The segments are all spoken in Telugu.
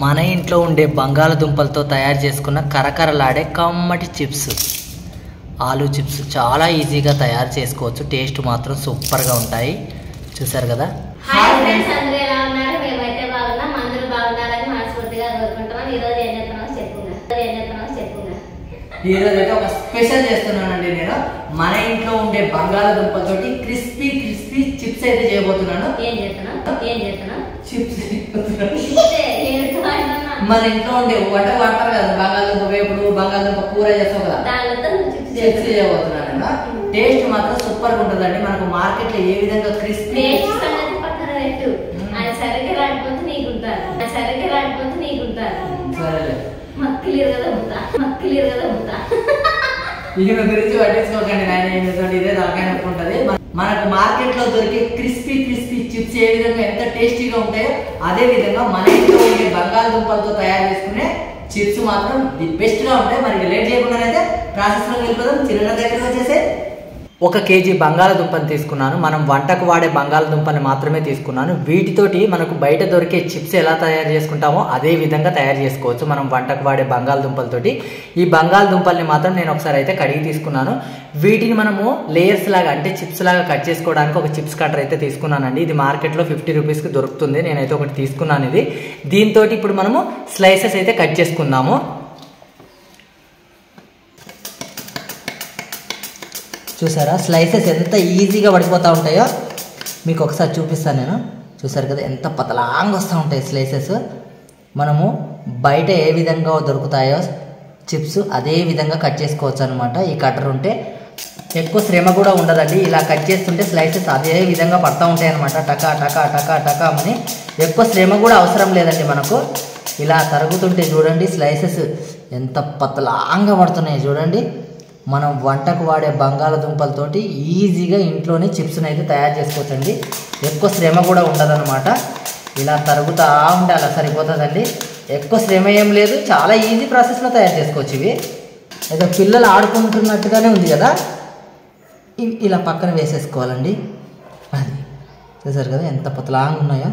మన ఇంట్లో ఉండే బంగాళదుంపలతో తయారు చేసుకున్న కరకరలాడే కమ్మటి చిప్స్, ఆలూ చిప్స్ చాలా ఈజీగా తయారు చేసుకోవచ్చు. టేస్ట్ మాత్రం సూపర్గా ఉంటాయి. చూసారు కదా. హాయ్ ఫ్రెండ్స్, అందరూ ఎలా ఉన్నారు? మేమైతే బాగున్నాం. అందరూ బాగున్నారని మనస్ఫూర్తిగా కోరుకుంటున్నాం. ఈరోజు ఏం చేస్తున్నామో చెప్పుకుందాం. ఈ రోజు అయితే ఒక స్పెషల్ చేస్తున్నానండి. నేను మన ఇంట్లో ఉండే బంగాళదుంపలతోటి క్రిస్పీ చిప్స్ అయితే చేయబోతున్నాను. ఏం చేస్తున్నాం? చిప్స్. మన ఇంట్లో ఉండే వంట వాడతారు కదా, బంగాళదుంప వేపుడు, బంగాళదుంప కూర చేస్తాం కదా, చిప్స్ చేయబోతున్నాను. టేస్ట్ మాత్రం సూపర్ గా ఉంటుందండి. మనకు మార్కెట్ లో ఏ విధంగా క్రిస్పీ ఈయన గురించి పట్టించుకోకండి. ఇదే తలకాయ నొప్పి ఉంటుంది. మనకు మార్కెట్ లో దొరికే క్రిస్పీ చిప్స్ ఏ విధంగా ఎంత టేస్టీగా ఉంటాయో అదే విధంగా మన ఇంట్లో ఉండే బంగాళదుంపలతో తయారు చేసుకునే చిప్స్ మాత్రం ది బెస్ట్ గా ఉంటాయి. మనకి లేట్ చేయకుండా అయితే ప్రాసెస్ లో వెళ్ళిపోదాం. చిన్న దగ్గర వచ్చేసి 1 కేజీ బంగాళదుంపని తీసుకున్నాను. మనం వంటకు వాడే బంగాళదుంపని మాత్రమే తీసుకున్నాను. వీటితోటి మనకు బయట దొరికే చిప్స్ ఎలా తయారు చేసుకుంటామో అదే విధంగా తయారు చేసుకోవచ్చు మనం వంటకు వాడే బంగాళదుంపలతోటి. ఈ బంగాళదుంపల్ని మాత్రం నేను ఒకసారి అయితే కడిగి తీసుకున్నాను. వీటిని మనము లేయర్స్ లాగా అంటే చిప్స్ లాగా కట్ చేసుకోవడానికి ఒక చిప్స్ కటర్ అయితే తీసుకున్నానండి. ఇది మార్కెట్లో 50 రూపీస్కి దొరుకుతుంది. నేనైతే ఒకటి తీసుకున్నాను. ఇది దీంతో ఇప్పుడు మనము స్లైసెస్ అయితే కట్ చేసుకుందాము. చూసారా స్లైసెస్ ఎంత ఈజీగా పడిపోతూ ఉంటాయో మీకు ఒకసారి చూపిస్తాను నేను. చూసారు కదా ఎంత పతలాంగా వస్తూ ఉంటాయి స్లైసెస్. మనము బయట ఏ విధంగా దొరుకుతాయో చిప్స్ అదే విధంగా కట్ చేసుకోవచ్చు అనమాట. ఈ కటర్ ఉంటే ఎక్కువ శ్రమ కూడా ఉండదండి. ఇలా కట్ చేస్తుంటే స్లైసెస్ అదే విధంగా పడుతూ ఉంటాయి అనమాట. టకా అని ఎక్కువ శ్రమ కూడా అవసరం లేదండి మనకు. ఇలా తరుగుతుంటే చూడండి స్లైసెస్ ఎంత పతలాంగా పడుతున్నాయి చూడండి. మనం వంటకు వాడే బంగాళదుంపలతోటి ఈజీగా ఇంట్లోనే చిప్స్ని అయితే తయారు చేసుకోవచ్చండి. ఎక్కువ శ్రమ కూడా ఉండదన్నమాట. ఇలా తరుగుతూ ఉంటే అలా సరిపోతుందండి. ఎక్కువ శ్రమ ఏం లేదు. చాలా ఈజీ ప్రాసెస్లో తయారు చేసుకోవచ్చు. ఇవి ఏదో పిల్లలు ఆడుకుంటున్నట్టుగానే ఉంది కదా. ఇవి ఇలా పక్కన వేసేసుకోవాలండి. అది చూసారు కదా ఎంత పతలాంగా ఉన్నాయో.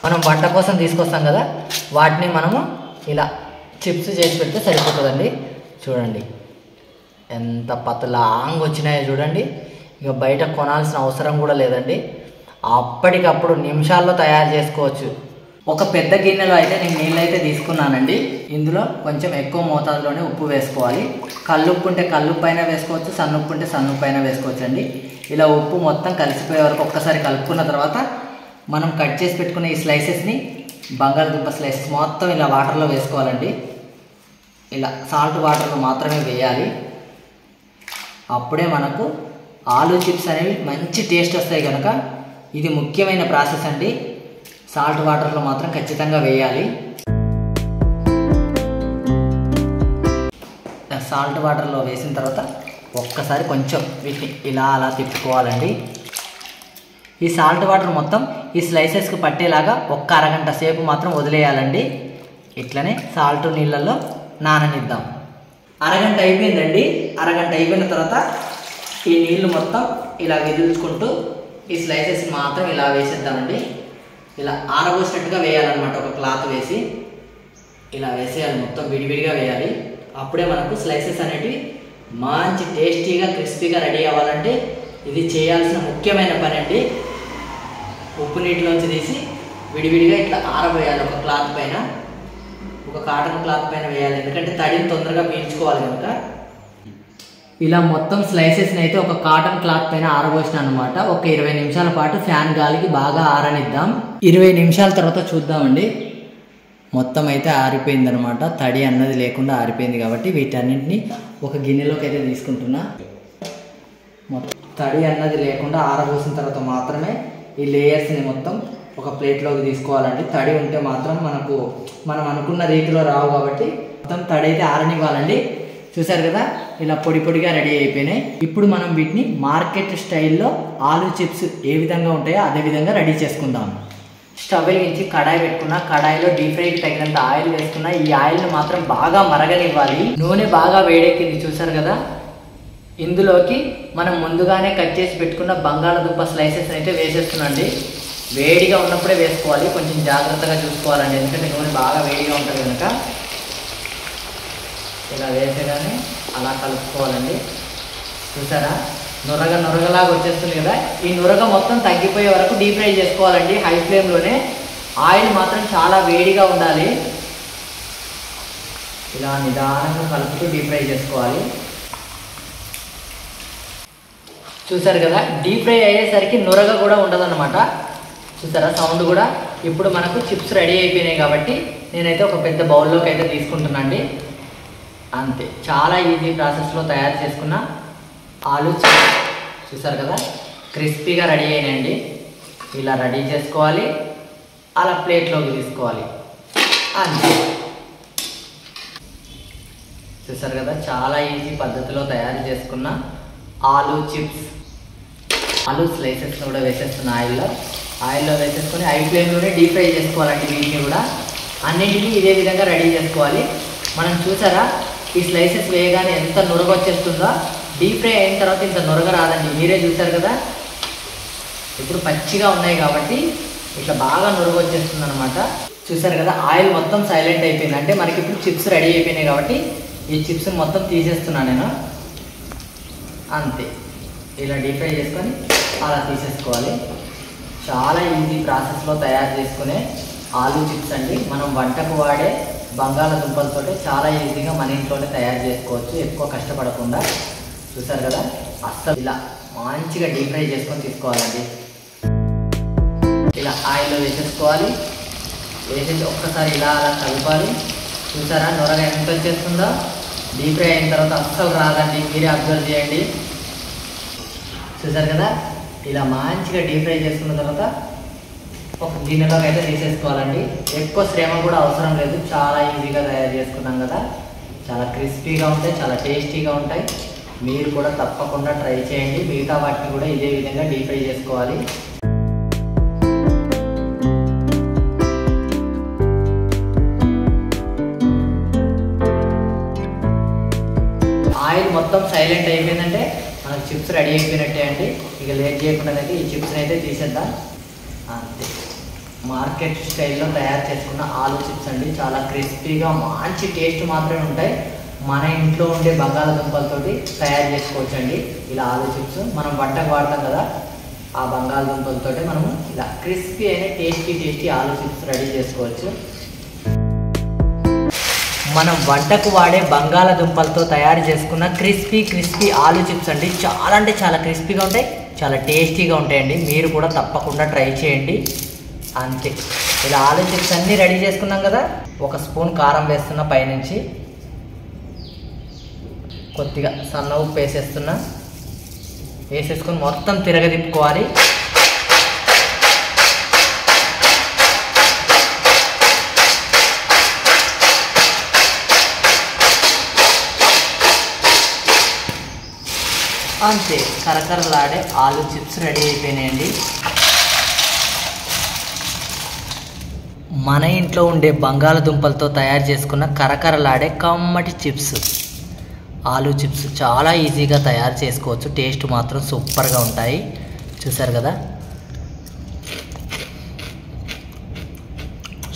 మనం వంట కోసం తీసుకొస్తాం కదా, వాటిని మనము ఇలా చిప్స్ చేసి పెడితే సరిపోతుందండి. చూడండి ఎంత పతలాంగా వచ్చినాయో చూడండి. ఇక బయట కొనాల్సిన అవసరం కూడా లేదండి. అప్పటికప్పుడు నిమిషాల్లో తయారు చేసుకోవచ్చు. ఒక పెద్ద గిన్నెలో అయితే నేను నీళ్ళు అయితే తీసుకున్నానండి. ఇందులో కొంచెం ఎక్కువ మోతాదులోనే ఉప్పు వేసుకోవాలి. కల్లుప్పు ఉంటే కల్లుప్పు అయినా వేసుకోవచ్చు, సన్నుప్పు ఉంటే సన్నుప్పు అయినా వేసుకోవచ్చు అండి. ఇలా ఉప్పు మొత్తం కలిసిపోయే వరకు ఒక్కసారి కలుపుకున్న తర్వాత మనం కట్ చేసి పెట్టుకున్న ఈ స్లైసెస్ని, బంగాళదుంప స్లైసెస్ మొత్తం ఇలా వాటర్లో వేసుకోవాలండి. ఇలా సాల్ట్ వాటర్లో మాత్రమే వేయాలి. అప్పుడే మనకు ఆలూ చిప్స్ అనేవి మంచి టేస్ట్ వస్తాయి కనుక ఇది ముఖ్యమైన ప్రాసెస్ అండి. సాల్ట్ వాటర్లో మాత్రం ఖచ్చితంగా వేయాలి. సాల్ట్ వాటర్లో వేసిన తర్వాత ఒక్కసారి కొంచెం వీటిని ఇలా అలా తిప్పుకోవాలండి. ఈ సాల్ట్ వాటర్ మొత్తం ఈ స్లైసెస్కి పట్టేలాగా ఒక్క అరగంట సేపు మాత్రం వదిలేయాలండి. ఇట్లనే సాల్ట్ నీళ్ళల్లో నాననిద్దాం. అరగంట అయిపోయిందండి. అరగంట అయిపోయిన తర్వాత ఈ నీళ్లు మొత్తం ఇలా విదిల్చుకుంటూ ఈ స్లైసెస్ మాత్రం ఇలా వేసేద్దామండి. ఇలా ఆరబోసినట్టుగా వేయాలన్నమాట. ఒక క్లాత్ వేసి ఇలా వేసేయాలి. మొత్తం విడివిడిగా వేయాలి. అప్పుడే మనకు స్లైసెస్ అనేటివి మంచి టేస్టీగా క్రిస్పీగా రెడీ అవ్వాలంటే ఇది చేయాల్సిన ముఖ్యమైన పని అండి. ఉప్పు నీటిలోంచి తీసి విడివిడిగా ఇట్లా ఆరబోయాలి. ఒక క్లాత్ పైన, ఒక కాటన్ క్లాత్ పైన వేయాలి. ఎందుకంటే తడిని తొందరగా పీల్చుకోవాలి కనుక. ఇలా మొత్తం స్లైసెస్ని అయితే ఒక కాటన్ క్లాత్ పైన ఆరబోసిన అనమాట. ఒక 20 నిమిషాల పాటు ఫ్యాన్ గాలికి బాగా ఆరనిద్దాం. 20 నిమిషాల తర్వాత చూద్దామండి. మొత్తం అయితే ఆరిపోయింది అనమాట. తడి అన్నది లేకుండా ఆరిపోయింది. కాబట్టి వీటన్నింటినీ ఒక గిన్నెలోకి అయితే తీసుకుంటున్నా. మొత్తం తడి అన్నది లేకుండా ఆరబోసిన తర్వాత మాత్రమే ఈ లేయర్స్ని మొత్తం ఒక ప్లేట్లోకి తీసుకోవాలండి. తడి ఉంటే మాత్రం మనం అనుకున్న రీతిలో రావు కాబట్టి మొత్తం తడి అయితే ఆరనివ్వాలండి. చూసారు కదా ఇలా పొడి పొడిగా రెడీ అయిపోయినాయి. ఇప్పుడు మనం వీటిని మార్కెట్ స్టైల్లో ఆలూ చిప్స్ ఏ విధంగా ఉంటాయో అదే విధంగా రెడీ చేసుకుందాం. స్టవ్ వెలిగించి కడాయి పెట్టుకున్నా, కడాయిలో డీప్ ఫ్రైకి తగినంత ఆయిల్ వేసుకున్నా. ఈ ఆయిల్ని మాత్రం బాగా మరగనివ్వాలి. నూనె బాగా వేడెక్కింది చూసారు కదా. ఇందులోకి మనం ముందుగానే కట్ చేసి పెట్టుకున్న బంగాళదుంప స్లైసెస్ అయితే వేసేస్తున్నాండి. వేడిగా ఉన్నప్పుడే వేసుకోవాలి, కొంచెం జాగ్రత్తగా చూసుకోవాలండి, ఎందుకంటే నూనె బాగా వేడిగా ఉంటుంది కనుక. ఇలా వేసేగానే అలా కలుపుకోవాలండి. చూసారా నురగలాగా వచ్చేస్తుంది కదా. ఈ నురగ మొత్తం తగ్గిపోయే వరకు డీప్ ఫ్రై చేసుకోవాలండి హై ఫ్లేమ్లోనే. ఆయిల్ మాత్రం చాలా వేడిగా ఉండాలి. ఇలా నిదానంగా కలుపుతూ డీప్ ఫ్రై చేసుకోవాలి. చూసారు కదా డీప్ ఫ్రై అయ్యేసరికి నురగ కూడా ఉండదన్నమాట. చూసారా సౌండ్ కూడా. ఇప్పుడు మనకు చిప్స్ రెడీ అయిపోయినాయి కాబట్టి నేనైతే ఒక పెద్ద బౌల్లోకి అయితే తీసుకుంటున్నాండి. అంతే, చాలా ఈజీ ప్రాసెస్లో తయారు చేసుకున్న ఆలు చిప్స్ చూసారు కదా క్రిస్పీగా రెడీ అయినాయండి. ఇలా రెడీ చేసుకోవాలి, అలా ప్లేట్లోకి తీసుకోవాలి, అంతే. చూసారు కదా చాలా ఈజీ పద్ధతిలో తయారు చేసుకున్న ఆలు చిప్స్. ఆలు స్లైసెస్ని కూడా వేసేస్తున్న ఆయిల్లో వేసేసుకొని హై ఫ్లేమ్లోనే డీప్ ఫ్రై చేసుకోవాలండి. వీటిని కూడా అన్నింటినీ ఇదే విధంగా రెడీ చేసుకోవాలి. మనం చూసారా ఈ స్లైసెస్ వేయగానే ఎంత నురగ వచ్చేస్తుందో. డీప్ ఫ్రై అయిన తర్వాత ఇంత నురగ రాదండి, మీరే చూసారు కదా. ఇప్పుడు పచ్చిగా ఉన్నాయి కాబట్టి ఇట్లా బాగా నురగ వచ్చేస్తుంది అనమాట. చూసారు కదా ఆయిల్ మొత్తం సైలెంట్ అయిపోయింది, అంటే మనకి ఇప్పుడు చిప్స్ రెడీ అయిపోయినాయి కాబట్టి ఈ చిప్స్ని మొత్తం తీసేస్తున్నాను నేను. అంతే, ఇలా డీప్ ఫ్రై చేసుకొని అలా తీసేసుకోవాలి. చాలా ఈజీ ప్రాసెస్లో తయారు చేసుకునే ఆలు చిప్స్ అండి. మనం వంటకు వాడే బంగాళదుంపలతో చాలా ఈజీగా మన ఇంట్లోనే తయారు చేసుకోవచ్చు, ఎక్కువ కష్టపడకుండా. చూసారు కదా అస్సలు ఇలా మంచిగా డీప్ ఫ్రై చేసుకొని తీసుకోవాలండి. ఇలా ఆయిల్లో వేసేసుకోవాలి. వేసేసి ఒక్కసారి ఇలా అలా కలపాలి. చూసారా నొరగ ఎంత వచ్చేస్తుందో. డీప్ ఫ్రై అయిన తర్వాత అస్సలు రాదండి, మీరే అబ్జర్వ్ చేయండి. చూసారు కదా ఇలా మంచిగా డీప్ ఫ్రై చేసుకున్న తర్వాత ఒక గిన్నెలోకి అయితే తీసేసుకోవాలండి. ఎక్కువ శ్రమ కూడా అవసరం లేదు, చాలా ఈజీగా తయారు చేసుకున్నాం కదా. చాలా క్రిస్పీగా ఉంటాయి, చాలా టేస్టీగా ఉంటాయి. మీరు కూడా తప్పకుండా ట్రై చేయండి. మిగతా వాటిని కూడా ఇదే విధంగా డీప్ ఫ్రై చేసుకోవాలి. ఆయిల్ మొత్తం సైలెంట్ అయిపోయిందంటే మనకు చిప్స్ రెడీ అయిపోయినట్టే అండి. ఇక లేట్ చేయకుండా అయితే ఈ చిప్స్ని అయితే తీసేద్దాం. అంతే, మార్కెట్ స్టైల్లో తయారు చేసుకున్న ఆలు చిప్స్ అండి. చాలా క్రిస్పీగా మంచి టేస్ట్ మాత్రమే ఉంటాయి. మన ఇంట్లో ఉండే బంగాళదుంపలతోటి తయారు చేసుకోవచ్చు అండి ఇలా ఆలు చిప్స్. మనం వంటకు వాడతాం కదా, ఆ బంగాళదుంపలతో మనము ఇలా క్రిస్పీ అయిన టేస్టీ ఆలు చిప్స్ రెడీ చేసుకోవచ్చు. మనం వంటకు వాడే బంగాళదుంపలతో తయారు చేసుకున్న క్రిస్పీ ఆలు చిప్స్ అండి. చాలా అంటే చాలా క్రిస్పీగా ఉంటాయి, చాలా టేస్టీగా ఉంటాయండి. మీరు కూడా తప్పకుండా ట్రై చేయండి. అంతే, ఇలా ఆలు చిప్స్ అన్నీ రెడీ చేసుకున్నాం కదా. ఒక స్పూన్ కారం వేస్తున్నా, పైనుంచి కొద్దిగా సన్న ఉప్పు వేసేస్తున్నా. వేసేసుకొని మొత్తం తిరగదిప్పుకోవాలి. అంతే, కరకరలాడే ఆలు చిప్స్ రెడీ అయిపోయినాయండి. మన ఇంట్లో ఉండే బంగాళదుంపలతో తయారు చేసుకున్న కరకరలాడే కమ్మటి చిప్స్ ఆలు చిప్స్ చాలా ఈజీగా తయారు చేసుకోవచ్చు. టేస్ట్ మాత్రం సూపర్గా ఉంటాయి. చూసారు కదా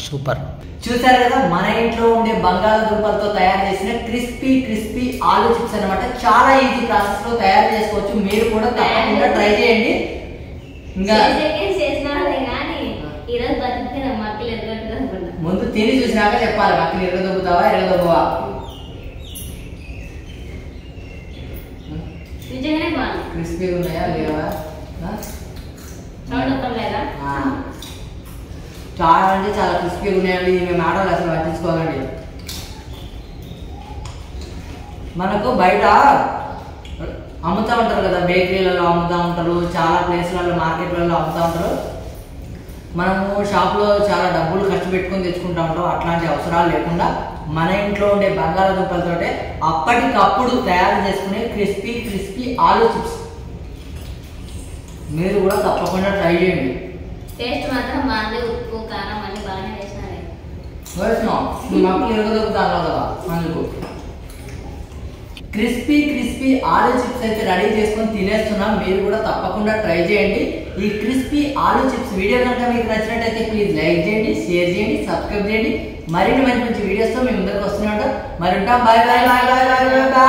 సూపర్. చూసారు కదా మన ఇంట్లో ఉండే బంగాళదుంపలతో తయారు చేసిన క్రిస్పీ ఆలు చిప్స్ అనమాట. చాలా ఈజీ ప్రాసెస్ లో తయారు చేసుకోవచ్చు. మీరు కూడా తప్పకుండా ట్రై చేయండి. ఇంకా ముందు తిని చూసినాక చెప్పాలి, మక్కలు ఎరగదొబ్బుతావా ఎరగదొబ్బవా. క్రిస్పీగా ఉన్నాయా లేవా? చాలా అంటే చాలా క్రిస్పీగా ఉన్నాయండి. మేము ఆడవాళ్ళు అసలు పట్టించుకోవాలండి. మనకు బయట అమ్ముతూ ఉంటారు కదా, బేకరీలలో అమ్ముతూ ఉంటారు, చాలా ప్లేస్లలో మార్కెట్లలో అమ్ముతూ ఉంటారు. మనము షాప్లో చాలా డబ్బులు ఖర్చు పెట్టుకొని తెచ్చుకుంటూ ఉంటాం. అట్లాంటి అవసరాలు లేకుండా మన ఇంట్లో ఉండే బంగాళదుంపలతోటే అప్పటికప్పుడు తయారు చేసుకునే క్రిస్పీ ఆలు చిప్స్ మీరు కూడా తప్పకుండా ట్రై చేయండి. టేస్ట్ మాత్రం బాగుంది. ఉప్పు కారం అన్ని బాగానే వేసినారు. వేసినాం, మక్కలు ఎరగదొక్కుతాను కదా అందుకు. క్రిస్పీ క్రిస్పీ ఆలూ చిప్స్ అయితే రెడీ చేసుకొని తినేస్తున్నాం. మీరు కూడా తప్పకుండా ట్రై చేయండి. ఈ క్రిస్పీ ఆలూ చిప్స్ వీడియో కనుక మీకు నచ్చినట్టయితే ప్లీజ్ లైక్ చేయండి, షేర్ చేయండి, సబ్స్క్రైబ్ చేయండి. మరిన్ని మంచి మంచి వీడియోస్తో మేము ముందుకు వస్తూనే ఉంటాం. మరి ఉంటాం. Bye bye bye bye bye bye.